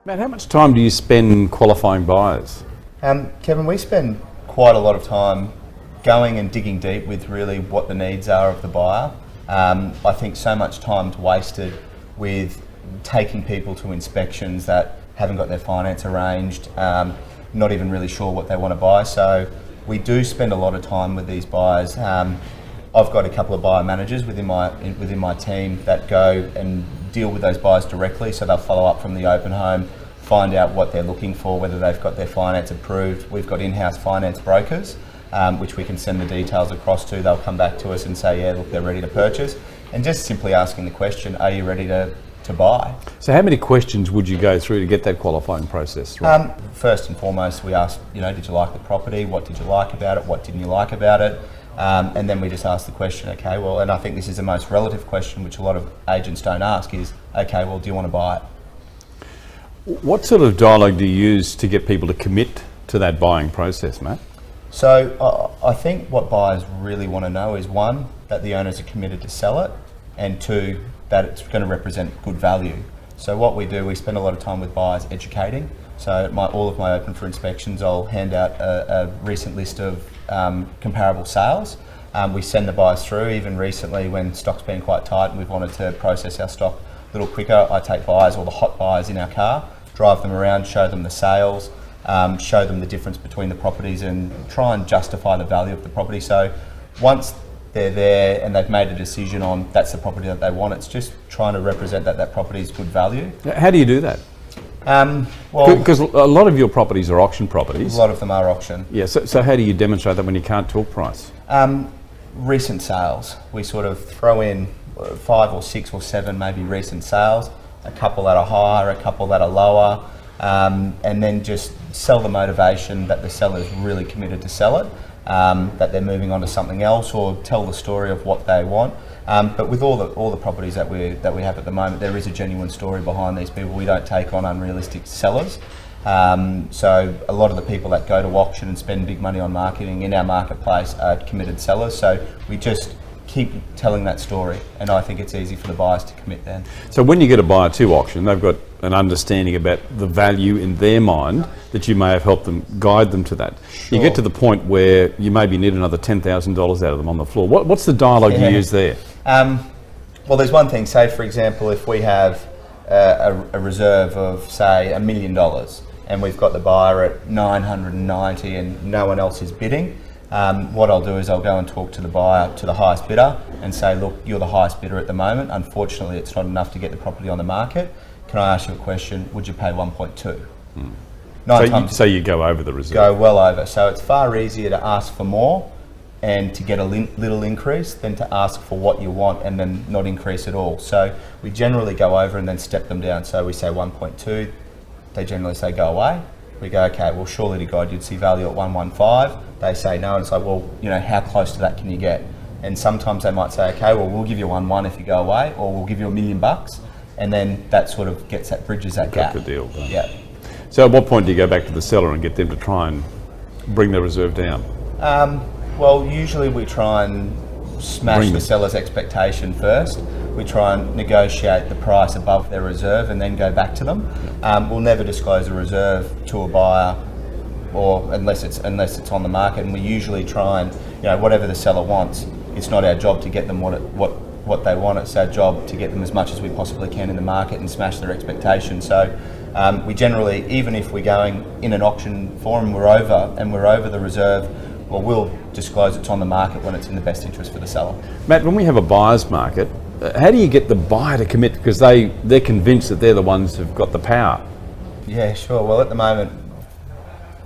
Matt, how much time do you spend qualifying buyers? Kevin, we spend quite a lot of time going and digging deep with really what the needs are of the buyer. I think so much time's wasted with taking people to inspections that haven't got their finance arranged, not even really sure what they want to buy. So we do spend a lot of time with these buyers. I've got a couple of buyer managers within my team that go and deal with those buyers directly, so they'll follow up from the open home, find out what they're looking for, whether they've got their finance approved. We've got in-house finance brokers, which we can send the details across to. They'll come back to us and say, yeah, look, they're ready to purchase. And just simply asking the question, are you ready to buy? So how many questions would you go through to get that qualifying process right? First and foremost, we ask, did you like the property? What did you like about it? What didn't you like about it? And then we just ask the question, okay, well, and I think this is the most relative question, which a lot of agents don't ask, is, okay, well, do you want to buy it? What sort of dialogue do you use to get people to commit to that buying process, Matt? So I think what buyers really want to know is, one, that the owners are committed to sell it, and two, that it's going to represent good value. So what we do, we spend a lot of time with buyers educating. So all of my open for inspections, I'll hand out a recent list of comparable sales. We send the buyers through. Even recently, when stock's been quite tight and we've wanted to process our stock a little quicker, I take buyers, all the hot buyers in our car, drive them around, show them the sales, show them the difference between the properties, and try and justify the value of the property. So once they're there and they've made a decision on that's the property that they want, it's just trying to represent that property is good value. How do you do that? Well, because a lot of your properties are auction properties. A lot of them are auction. Yeah, so how do you demonstrate that when you can't talk price? Recent sales. We sort of throw in 5 or 6 or 7 maybe recent sales, a couple that are higher, a couple that are lower, and then just sell the motivation that the seller's really committed to sell it, that they're moving on to something else, or tell the story of what they want. But with all the properties that we have at the moment, there is a genuine story behind these people. We don't take on unrealistic sellers. So a lot of the people that go to auction and spend big money on marketing in our marketplace are committed sellers. So we just keep telling that story, and I think it's easy for the buyers to commit then. So when you get a buyer to auction, they've got an understanding about the value in their mind that you may have helped them, guide them to that. Sure. You get to the point where you maybe need another $10,000 out of them on the floor. What's the dialogue you use there? Well, there's one thing. Say, for example, if we have a reserve of, say, $1 million, and we've got the buyer at 990 and no one else is bidding, what I'll do is I'll go and talk to the buyer, to the highest bidder, and say, look, you're the highest bidder at the moment. Unfortunately, it's not enough to get the property on the market. Can I ask you a question? Would you pay 1.2? So you go over the reserve? Go well over. So it's far easier to ask for more and to get a little increase than to ask for what you want and then not increase at all. So we generally go over and then step them down. So we say 1.2, they generally say go away. We go, okay, well, surely to God you'd see value at 115. They say no, and it's like, well, how close to that can you get? And sometimes they might say, okay, well, we'll give you 1.1 if you go away, or we'll give you $1 million, and then that sort of bridges that gap. Got the deal done. Yeah. So at what point do you go back to the seller and get them to try and bring the reserve down? Well, usually we try and smash the seller's expectation first. We try and negotiate the price above their reserve and then go back to them. We'll never disclose a reserve to a buyer, or unless it's on the market. And we usually try and, whatever the seller wants, it's not our job to get them what they want. It's our job to get them as much as we possibly can in the market and smash their expectations. So we generally, even if we're going in an auction forum, we're over the reserve, well, we'll disclose it's on the market when it's in the best interest for the seller. Matt, when we have a buyer's market, how do you get the buyer to commit? Because they're convinced that they're the ones who've got the power. Yeah, sure. Well, at the moment,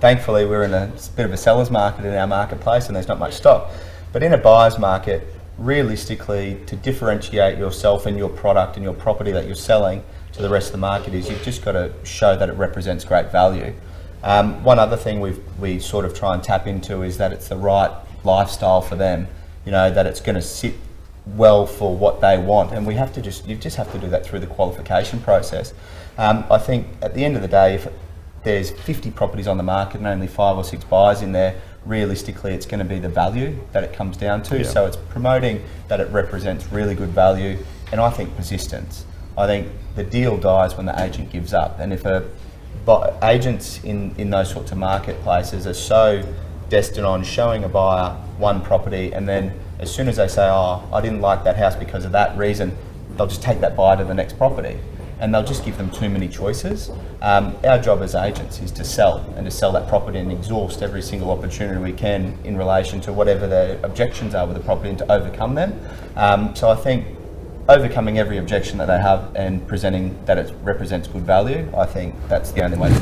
thankfully, we're in a bit of a seller's market in our marketplace and there's not much stock. But in a buyer's market, realistically, to differentiate yourself and your product and your property that you're selling to the rest of the market is you've just got to show that it represents great value. One other thing we sort of try and tap into is that it's the right lifestyle for them, that it's going to sit well for what they want, and you just have to do that through the qualification process. I think at the end of the day, if there's 50 properties on the market and only 5 or 6 buyers in there, realistically it's going to be the value that it comes down to. Yeah. So it's promoting that it represents really good value, and I think persistence. I think the deal dies when the agent gives up, and if but agents in those sorts of marketplaces are so destined on showing a buyer one property, and then as soon as they say, oh, I didn't like that house because of that reason, they'll just take that buyer to the next property, and they'll just give them too many choices. Our job as agents is to sell, and to sell that property and exhaust every single opportunity we can in relation to whatever the objections are with the property, and to overcome them. So I think overcoming every objection that they have and presenting that it represents good value, I think that's the only way.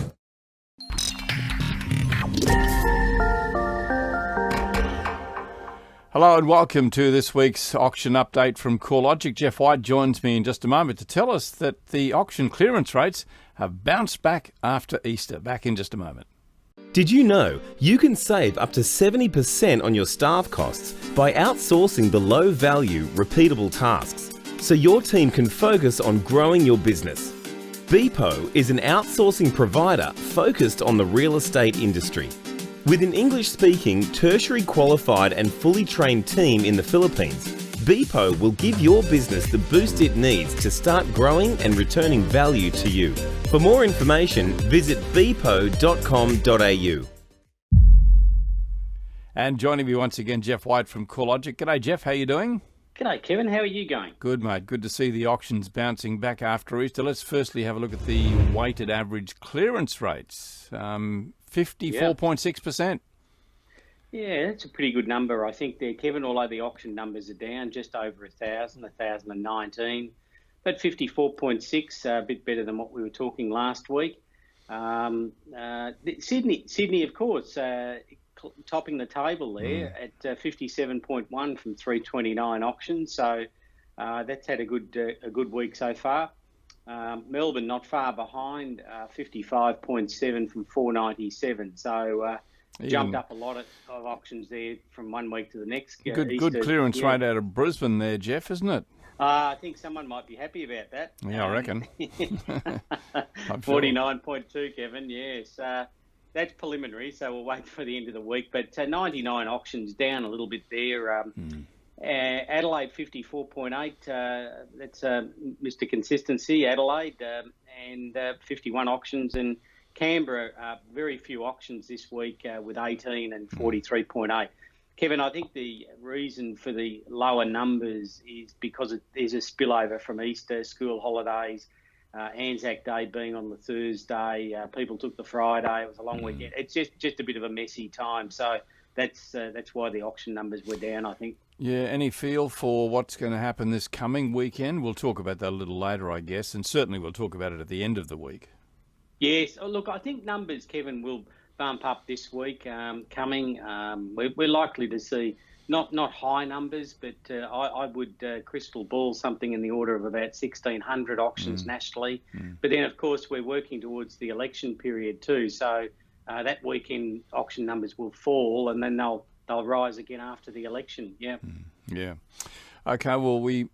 Hello and welcome to this week's auction update from CoreLogic. Geoff White joins me in just a moment to tell us that the auction clearance rates have bounced back after Easter. Back in just a moment. Did you know you can save up to 70% on your staff costs by outsourcing the low-value, repeatable tasks so your team can focus on growing your business? Beepo is an outsourcing provider focused on the real estate industry. With an English-speaking, tertiary qualified and fully trained team in the Philippines, Beepo will give your business the boost it needs to start growing and returning value to you. For more information, visit beepo.com.au. And joining me once again, Geoff White from CoreLogic. G'day, Geoff. How you doing? G'day, Kevin. How are you going? Good, mate. Good to see the auctions bouncing back after Easter. Let's firstly have a look at the weighted average clearance rates. 54.6%. Yeah, that's a pretty good number, I think, there, Kevin, although the auction numbers are down just over 1,019. But 54.6, a bit better than what we were talking last week. Sydney, of course, topping the table there at 57.1 from 329 auctions. So that's had a good week so far. Melbourne not far behind, 55.7 from 497. So jumped up a lot of auctions there from one week to the next. Good clearance rate out of Brisbane there, Geoff, isn't it? I think someone might be happy about that. Yeah, I reckon. 49.2, Kevin, yes. That's preliminary, so we'll wait for the end of the week. But 99 auctions down a little bit there. Adelaide 54.8, that's Mr. Consistency, Adelaide, and 51 auctions. And Canberra, very few auctions this week with 18 and 43.8. Kevin, I think the reason for the lower numbers is because there's a spillover from Easter, school holidays, Anzac Day being on the Thursday, people took the Friday, it was a long weekend. It's just a bit of a messy time. So that's why the auction numbers were down, I think. Yeah, any feel for what's going to happen this coming weekend? We'll talk about that a little later, I guess, and certainly we'll talk about it at the end of the week. Yes, look, I think numbers, Kevin, will bump up this week coming. We're likely to see not high numbers, but I would crystal ball something in the order of about 1,600 auctions nationally. But then, of course, we're working towards the election period too. So that weekend auction numbers will fall, and then they'll rise again after the election. Yeah. Yeah. Okay. Well, we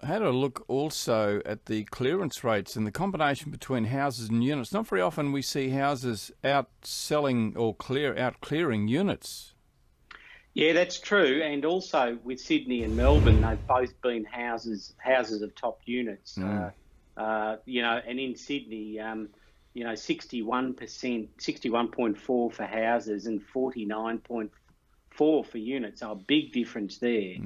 had a look also at the clearance rates and the combination between houses and units. Not very often we see houses outselling or clearing units. Yeah, that's true. And also with Sydney and Melbourne, they've both been houses of top units. And in Sydney, 61.4 for houses and 49.4 for units. So a big difference there.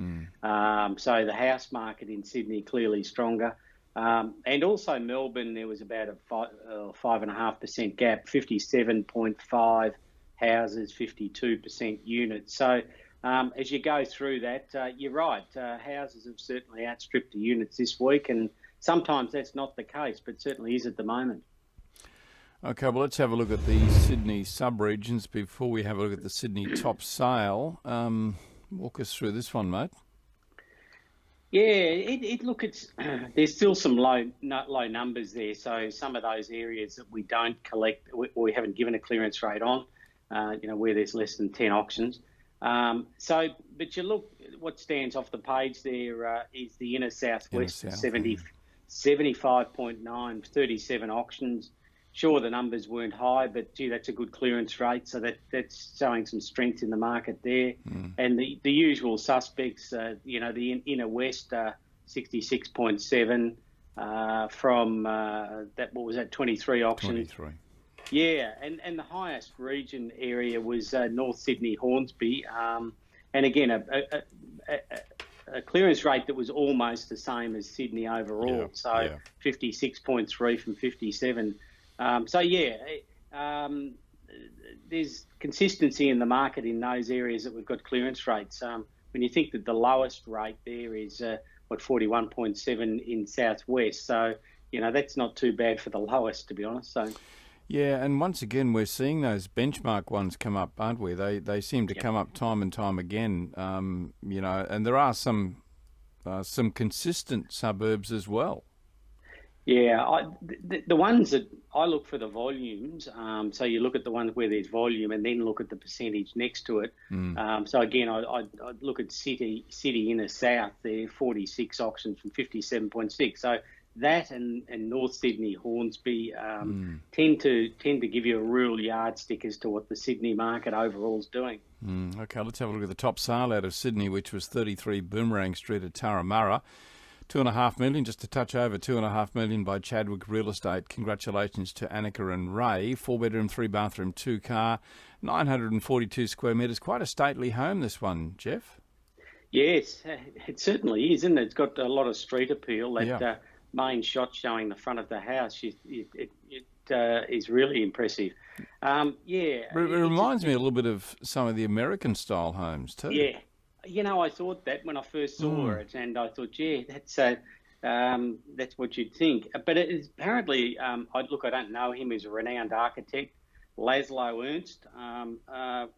So the house market in Sydney clearly stronger. And also Melbourne, there was about a 5.5% gap, 57.5 houses, 52% units. So as you go through that, you're right. Houses have certainly outstripped the units this week, and sometimes that's not the case, but certainly is at the moment. Okay, well, let's have a look at the Sydney sub-regions before we have a look at the Sydney top sale. Walk us through this one, mate. Yeah, there's still some low numbers there. So some of those areas that we don't collect, or we haven't given a clearance rate on, where there's less than 10 auctions. But you look, what stands off the page there is the inner southwest, 75.9, 37 auctions. Sure, the numbers weren't high, but gee, that's a good clearance rate. So that's showing some strength in the market there. And the usual suspects, the inner west, 66.7, from that. What was that? 23 auction. 23. Yeah, and the highest region area was North Sydney Hornsby, and again a clearance rate that was almost the same as Sydney overall. 56.3 from 57. There's consistency in the market in those areas that we've got clearance rates. When you think that the lowest rate there is 41.7 in Southwest, so that's not too bad for the lowest, to be honest. So. Yeah, and once again, we're seeing those benchmark ones come up, aren't we? They seem to come up time and time again, and there are some consistent suburbs as well. Yeah, the ones that I look for the volumes, so you look at the ones where there's volume and then look at the percentage next to it. So again, I'd look at City Inner South there, 46 auctions from 57.6. So that and North Sydney Hornsby tend to give you a real yardstick as to what the Sydney market overall is doing. Okay, let's have a look at the top sale out of Sydney, which was 33 Boomerang Street at Turramurra. 2.5 million, just a touch over 2.5 million by Chadwick Real Estate. Congratulations to Annika and Ray. 4-bedroom, 3-bathroom, 2-car, 942 square metres. Quite a stately home, this one, Geoff. Yes, it certainly is, isn't it? It's got a lot of street appeal. That main shot showing the front of the house, it is really impressive. It reminds me a little bit of some of the American-style homes too. Yeah. I thought that when I first saw it, and I thought, that's what you'd think. But it is apparently, I don't know him. He's a renowned architect. Laszlo Ernst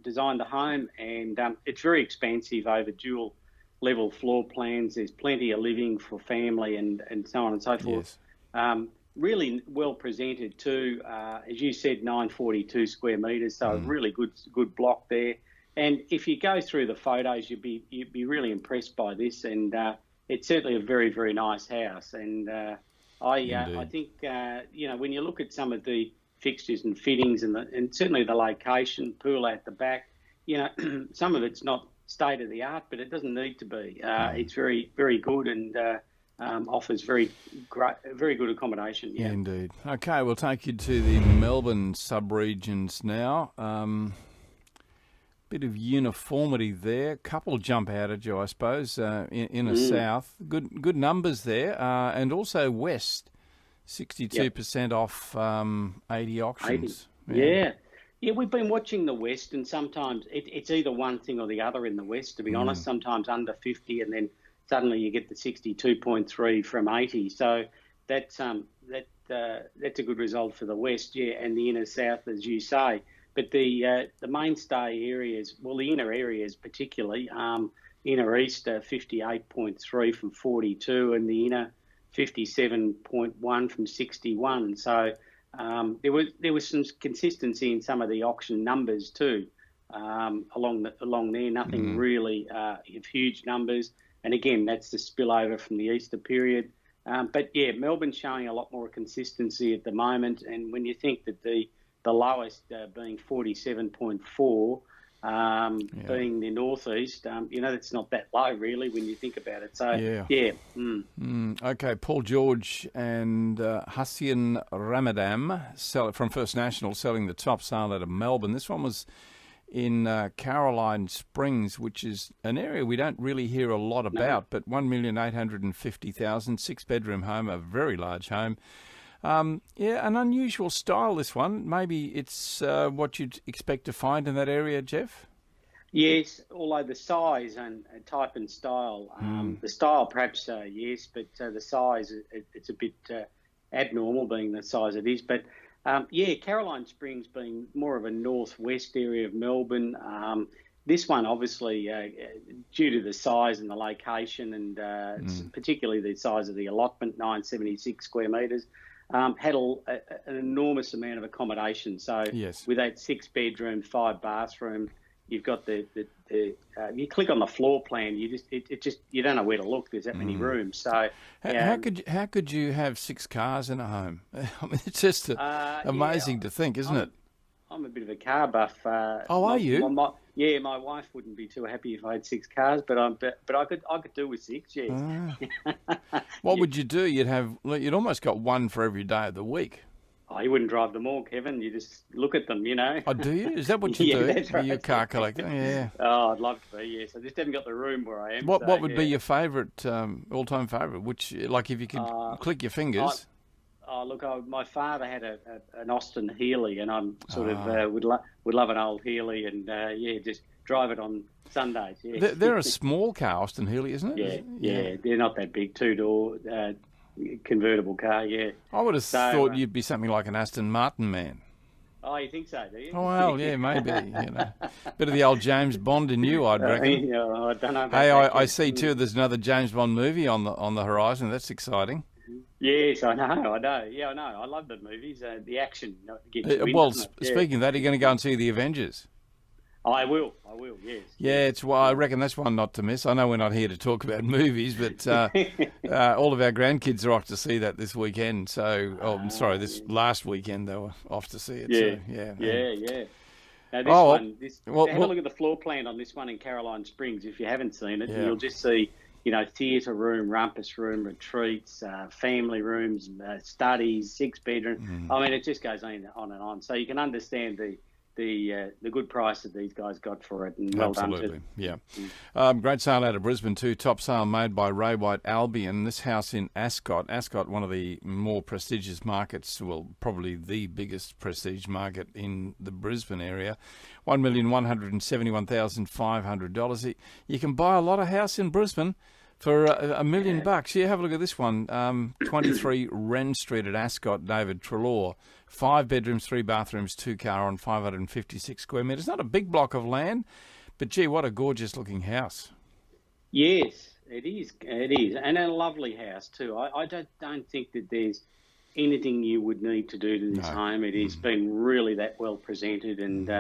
designed the home, and it's very expansive over dual level floor plans. There's plenty of living for family and so on and so forth. Yes. Really well presented too. As you said, 942 square metres, so a really good block there. And if you go through the photos, you'd be really impressed by this, and it's certainly a very, very nice house. And I think when you look at some of the fixtures and fittings and certainly the location, pool out the back, some of it's not state of the art, but it doesn't need to be. It's very, very good and offers very good accommodation. Yeah, indeed. Okay, we'll take you to the Melbourne sub-regions now. Bit of uniformity there. Couple jump out at you, I suppose. Inner South, good numbers there, and also West, 62% off 80 auctions. 80. Yeah. We've been watching the West, and sometimes it's either one thing or the other in the West. To be honest, sometimes under 50, and then suddenly you get the 62.3 from 80. So that's a good result for the West, and the Inner South, as you say. But the mainstay areas, well, the inner areas particularly, inner east 58.3 from 42, and the inner 57.1 from 61. So there was some consistency in some of the auction numbers too along there. Nothing really of huge numbers, and again that's the spillover from the Easter period. But Melbourne's showing a lot more consistency at the moment, and when you think that the lowest being 47.4, being the northeast, that's not that low really when you think about it. So Okay, Paul George and Hussein Ramadan from First National selling the top sale out of Melbourne. This one was in Caroline Springs, which is an area we don't really hear a lot about, but 1,850,000, 6-bedroom home, a very large home. An unusual style, this one. Maybe it's what you'd expect to find in that area, Geoff? Yes, although the size and type and style, the style perhaps yes, but the size, it's a bit abnormal being the size it is. But Caroline Springs being more of a northwest area of Melbourne. This one, obviously, due to the size and the location and particularly the size of the allotment, 976 square metres, had an enormous amount of accommodation. So with that 6-bedroom, 5-bathroom, you've got you click on the floor plan, you don't know where to look. There's that many rooms. So how could you have 6 cars in a home? I mean, it's just amazing to think, isn't it? I'm a bit of a car buff. Are you? My wife wouldn't be too happy if I had 6 cars, but I could do with 6. Yes. What would you do? You'd almost got one for every day of the week. Oh, you wouldn't drive them all, Kevin. You just look at them, Oh, do you? Is that what you do? That's right. Are you a car collector? Yeah. Oh, I'd love to be, yes. I just haven't got the room where I am. What would be your favourite, all-time favourite? Which, like, if you could click your fingers. Look, my father had an Austin Healey, and I'm sort of would love an old Healey, and just drive it on Sundays. Yeah. They're a small car, Austin Healey, isn't it? Yeah. They're not that big, 2-door convertible car. Yeah. I would have thought you'd be something like an Aston Martin man. Oh, you think so, do you? Oh, well, yeah, maybe. Bit of the old James Bond in you, I'd reckon. I don't know. Hey, I see too. There's another James Bond movie on the horizon. That's exciting. Yes, I know. Yeah, I know. I love the movies. The action gets you in, well, doesn't it? speaking of that, are you going to go and see the Avengers? I will. Yes. Yeah, I reckon that's one not to miss. I know we're not here to talk about movies, but all of our grandkids are off to see that this weekend. This last weekend they were off to see it. Yeah. Now have a look at the floor plan on this one in Caroline Springs. If you haven't seen it, you'll just see, theatre room, rumpus room, retreats, family rooms, studies, 6-bedroom. I mean, it just goes on and on. So you can understand the good price that these guys got for it, and well done to them. Yeah. Great sale out of Brisbane too. Top sale made by Ray White Albion. This house in Ascot, one of the more prestigious markets, well, probably the biggest prestige market in the Brisbane area. $1,171,500. You can buy a lot of house in Brisbane for $1 million. Yeah, have a look at this one. 23 Wren Street at Ascot, David Trelaw. 5 bedrooms, 3 bathrooms, 2 car on 556 square metres. Not a big block of land, but gee, what a gorgeous looking house. Yes, it is. And a lovely house too. I don't think that there's anything you would need to do to this home. It has been really that well presented, and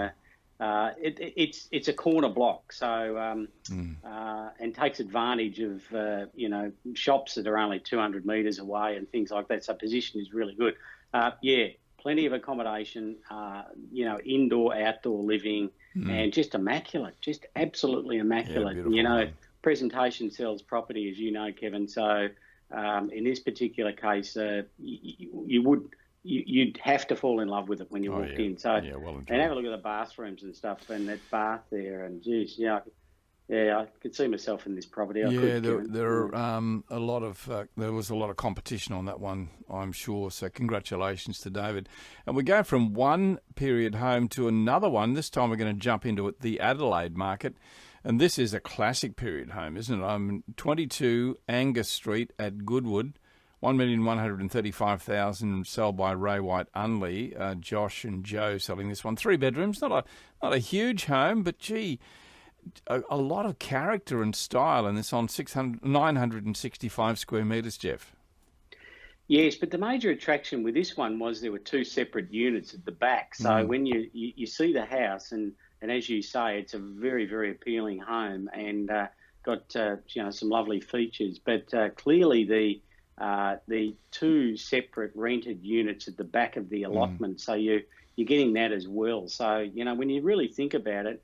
it's a corner block, so and takes advantage of shops that are only 200 metres away and things like that. So position is really good. Plenty of accommodation, indoor, outdoor living, and just immaculate, just absolutely immaculate. Yeah, presentation sells property, as you know, Kevin. So in this particular case, you'd have to fall in love with it when you walked in. So and have a look at the bathrooms and stuff, and that bath there, and geez, I could see myself in this property. There was a lot of competition on that one, I'm sure. So congratulations to David. And we go from one period home to another one. This time we're going to jump into the Adelaide market, and this is a classic period home, isn't it? 22 Angus Street at Goodwood. $1,135,000 sold by Ray White Unley. Josh and Joe selling this one. 3 bedrooms, not a huge home, but gee, a lot of character and style in this on 965 square metres, Geoff. Yes, but the major attraction with this one was there were 2 separate units at the back. So when you see the house, and as you say, it's a very, very appealing home, and got some lovely features. But clearly the 2 separate rented units at the back of the allotment, so you're getting that as well. So when you really think about it,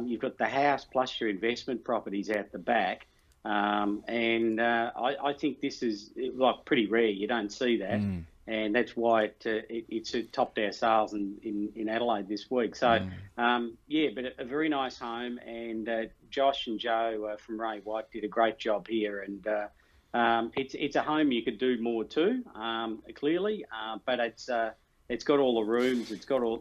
you've got the house plus your investment properties out the back, and I think this is pretty rare. You don't see that, and that's why it's topped our sales in Adelaide this week. So but a very nice home, and Josh and Joe from Ray White did a great job here, and it's a home you could do more to, clearly, but it's got all the rooms.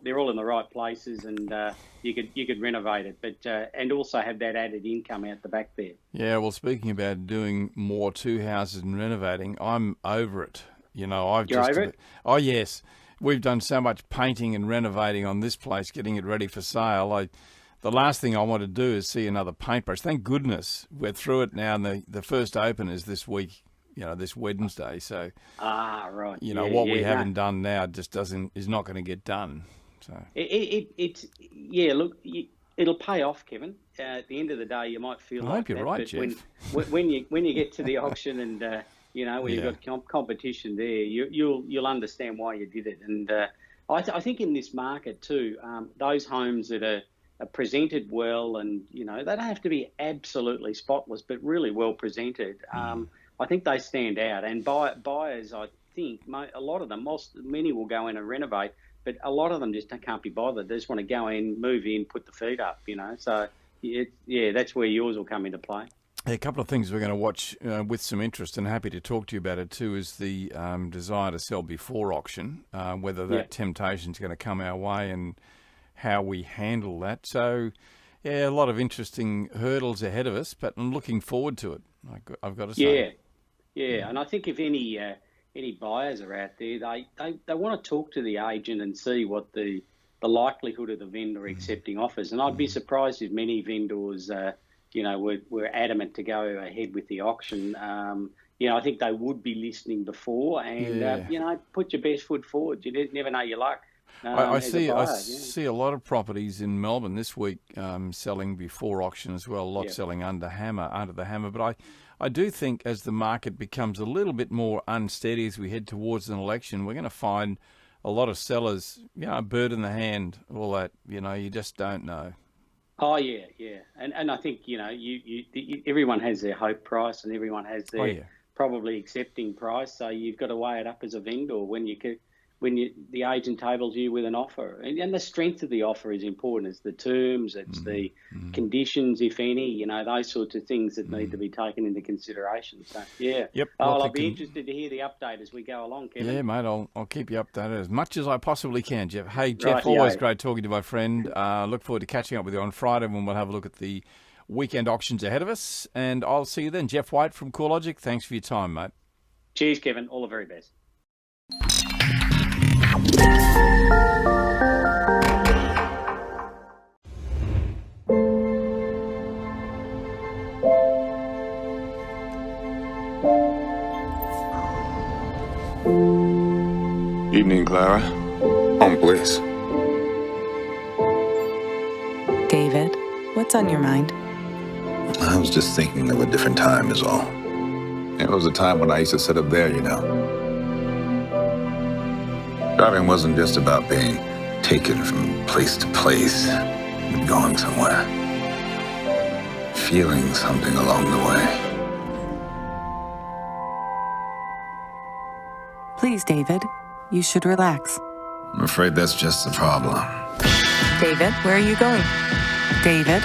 They're all in the right places, and you could renovate it, but and also have that added income out the back there. Yeah, well, speaking about doing more to houses and renovating, I'm over it. You're over it? Oh yes, we've done so much painting and renovating on this place, getting it ready for sale. The last thing I want to do is see another paintbrush. Thank goodness we're through it now, and the first open is this week. This Wednesday. So, right. What we haven't done now just is not going to get done. So it'll pay off, Kevin. At the end of the day, you might feel. I hope you're right, Geoff. When you get to the auction and when you've got competition there, you'll understand why you did it. And I think in this market too, those homes that are presented well, and they don't have to be absolutely spotless, but really well presented. I think they stand out, and buyers, I think a lot of them, many will go in and renovate, but a lot of them just can't be bothered. They just want to go in, move in, put the feet up. So that's where yours will come into play. A couple of things we're going to watch with some interest, and happy to talk to you about it too, is the desire to sell before auction, whether that temptation is going to come our way and how we handle that. So, a lot of interesting hurdles ahead of us, but I'm looking forward to it, I've got to say. Yeah, and I think if any buyers are out there, they want to talk to the agent and see what the likelihood of the vendor accepting offers. And I'd be surprised if many vendors were adamant to go ahead with the auction. I think they would be listening before, and put your best foot forward. You never know your luck. I see a lot of properties in Melbourne this week selling before auction as well. A lot selling under the hammer. But I do think as the market becomes a little bit more unsteady as we head towards an election, we're going to find a lot of sellers, bird in the hand, all that. You just don't know. Oh yeah, and I think everyone has their hope price, and everyone has their probably accepting price. So you've got to weigh it up as a vendor when the agent tables you with an offer, and the strength of the offer is important. It's the terms, it's the conditions, if any. Those sorts of things that need to be taken into consideration. So I'll be interested to hear the update as we go along, Kevin. Yeah, mate, I'll keep you updated as much as I possibly can, Geoff. Hey, Geoff, always great talking to my friend. Look forward to catching up with you on Friday when we'll have a look at the weekend auctions ahead of us, and I'll see you then. Geoff White from CoreLogic, thanks for your time, mate. Cheers, Kevin. All the very best. Evening, Clara. Home, please. David, what's on your mind? I was just thinking of a different time is all. It was a time when I used to sit up there, Driving wasn't just about being taken from place to place and going somewhere. Feeling something along the way. Please, David, you should relax. I'm afraid that's just the problem. David, where are you going? David?